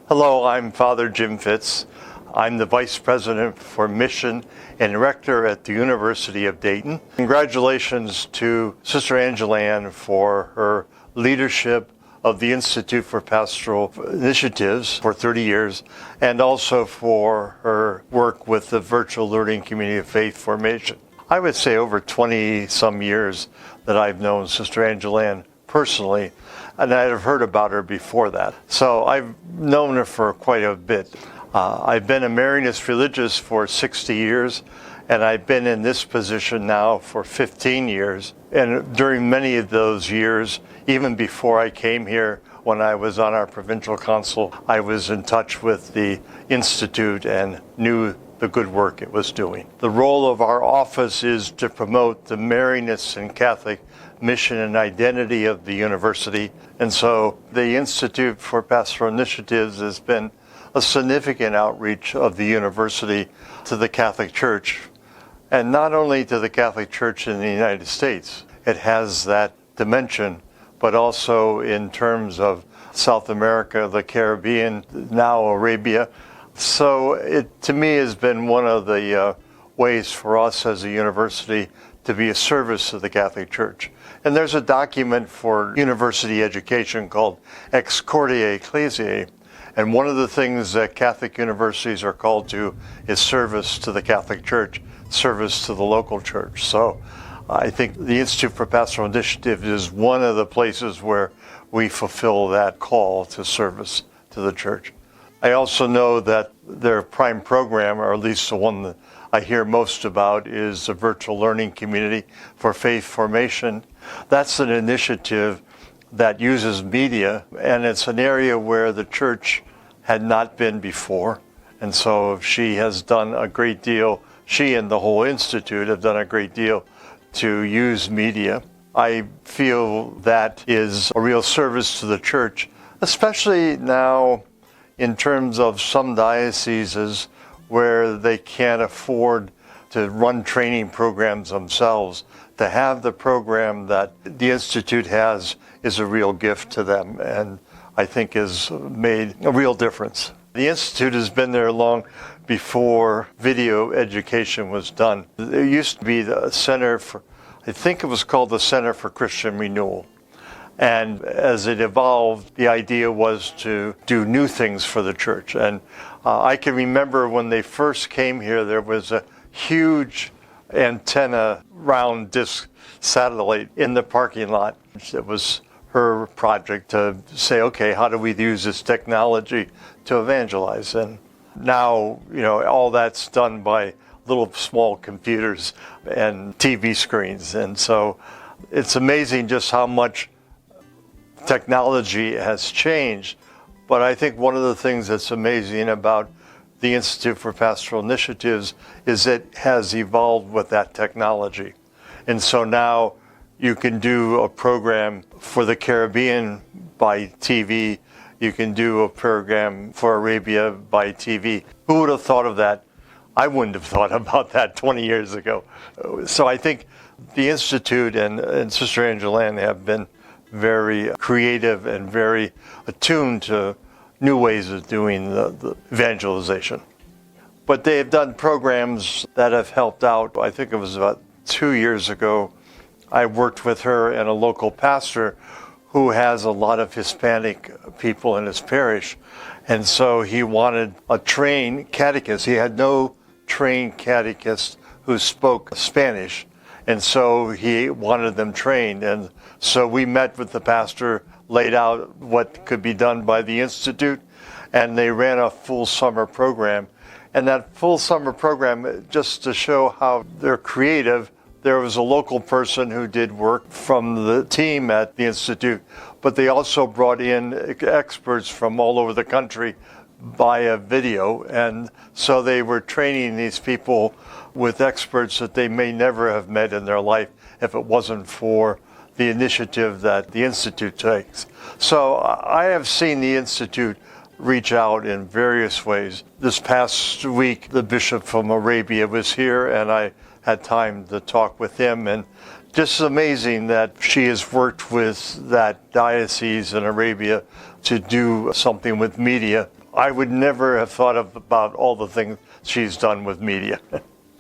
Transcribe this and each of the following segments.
Hello, I'm Father Jim Fitz. I'm the Vice President for Mission and Rector at the University of Dayton. Congratulations to Sister Angeline for her leadership of the Institute for Pastoral Initiatives for 30 years, and also for her work with the virtual learning community of faith formation. I would say over 20 some years that I've known Sister Angeline personally, and I'd have heard about her before that. So I've known her for quite a bit. I've been a Marianist religious for 60 years, and I've been in this position now for 15 years. And during many of those years, even before I came here, when I was on our provincial council, I was in touch with the Institute and knew the good work it was doing. The role of our office is to promote the Marianist and Catholic mission and identity of the university. And so the Institute for Pastoral Initiatives has been a significant outreach of the university to the Catholic Church, and not only to the Catholic Church in the United States. It has that dimension, but also in terms of South America, the Caribbean, now Arabia. So it, to me, has been one of the ways for us as a university to be a service to the Catholic Church. And there's a document for university education called Ex Cordia Ecclesiae. And one of the things that Catholic universities are called to is service to the Catholic Church, service to the local church. So I think the Institute for Pastoral Initiative is one of the places where we fulfill that call to service to the church. I also know that their prime program, or at least the one that I hear most about, is the virtual learning community for faith formation. That's an initiative that uses media, and it's an area where the church had not been before. And so she has done a great deal, she and the whole institute have done a great deal to use media. I feel that is a real service to the church, especially now in terms of some dioceses where they can't afford to run training programs themselves. To have the program that the Institute has is a real gift to them, and I think has made a real difference. The Institute has been there long before video education was done. There used to be the Center for, I think it was called the Center for Christian Renewal. And as it evolved, the idea was to do new things for the church. And I can remember when they first came here, there was a huge antenna round disc satellite in the parking lot. It was her project to say, okay, how do we use this technology to evangelize? And now, all that's done by little small computers and TV screens. And so it's amazing just how much technology has changed. But I think one of the things that's amazing about the Institute for Pastoral Initiatives is it has evolved with that technology. And so now you can do a program for the Caribbean by TV. You can do a program for Arabia by TV. Who would have thought of that? I wouldn't have thought about that 20 years ago. So I think the Institute and Sister Angeline have been very creative and very attuned to new ways of doing the evangelization. But they have done programs that have helped out. I think it was about 2 years ago, I worked with her and a local pastor who has a lot of Hispanic people in his parish. And so he wanted a trained catechist. He had no trained catechist who spoke Spanish. And so he wanted them trained. And so we met with the pastor, laid out what could be done by the Institute, and they ran a full summer program. And that full summer program, just to show how they're creative, there was a local person who did work from the team at the Institute, but they also brought in experts from all over the country via video. And so they were training these people with experts that they may never have met in their life if it wasn't for the initiative that the Institute takes. So I have seen the Institute reach out in various ways. This past week, the bishop from Arabia was here, and I had time to talk with him, and just amazing that she has worked with that diocese in Arabia to do something with media. I would never have thought about all the things she's done with media.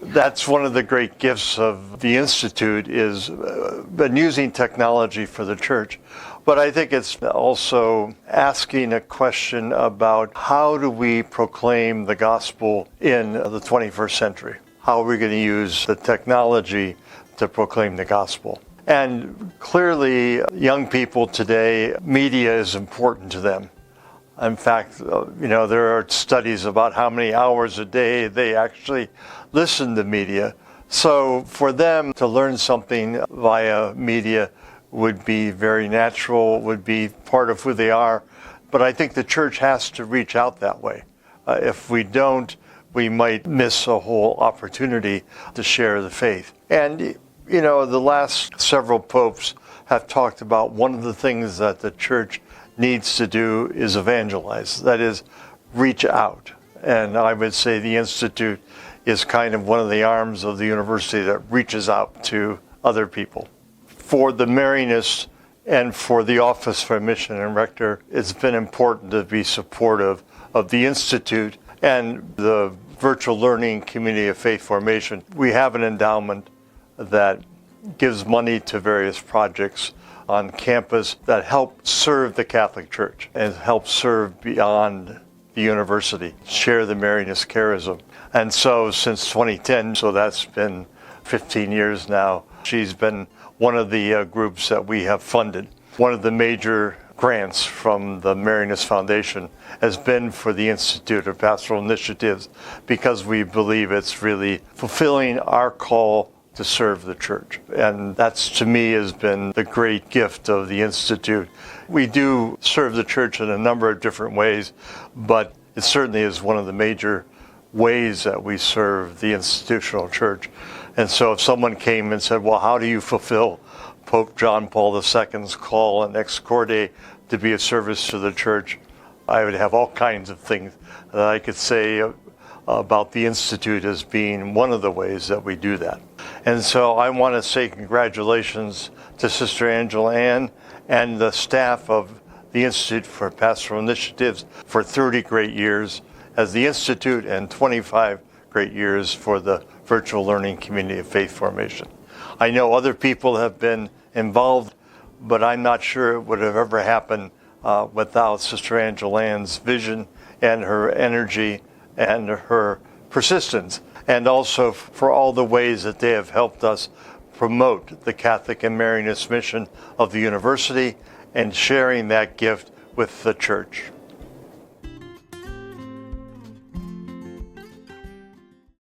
That's one of the great gifts of the Institute, is been using technology for the church. But I think it's also asking a question about how do we proclaim the gospel in the 21st century? How are we going to use the technology to proclaim the gospel? And clearly, young people today, media is important to them. In fact, there are studies about how many hours a day they actually listen to media. So for them to learn something via media would be very natural, would be part of who they are. But I think the church has to reach out that way. If we don't, we might miss a whole opportunity to share the faith. And, the last several popes have talked about one of the things that the church needs to do is evangelize. That is, reach out. And I would say the Institute is kind of one of the arms of the university that reaches out to other people. For the Marianists and for the Office for Mission and Rector, it's been important to be supportive of the Institute and the virtual learning community of faith formation. We have an endowment that gives money to various projects on campus that help serve the Catholic Church and help serve beyond the university, share the Marianist charism. And so since 2010, so that's been 15 years now, she's been one of the groups that we have funded. One of the major grants from the Marianist Foundation has been for the Institute of Pastoral Initiatives, because we believe it's really fulfilling our call to serve the church. And that's, to me, has been the great gift of the Institute. We do serve the church in a number of different ways, but it certainly is one of the major ways that we serve the institutional church. And so if someone came and said, well, how do you fulfill Pope John Paul II's call in Ex Corde to be of service to the church, I would have all kinds of things that I could say about the Institute as being one of the ways that we do that. And so I want to say congratulations to Sister Angela Ann and the staff of the Institute for Pastoral Initiatives for 30 great years as the Institute and 25 great years for the virtual learning community of faith formation. I know other people have been involved, but I'm not sure it would have ever happened without Sister Angela Ann's vision and her energy and her persistence, and also for all the ways that they have helped us promote the Catholic and Marianist mission of the university and sharing that gift with the church.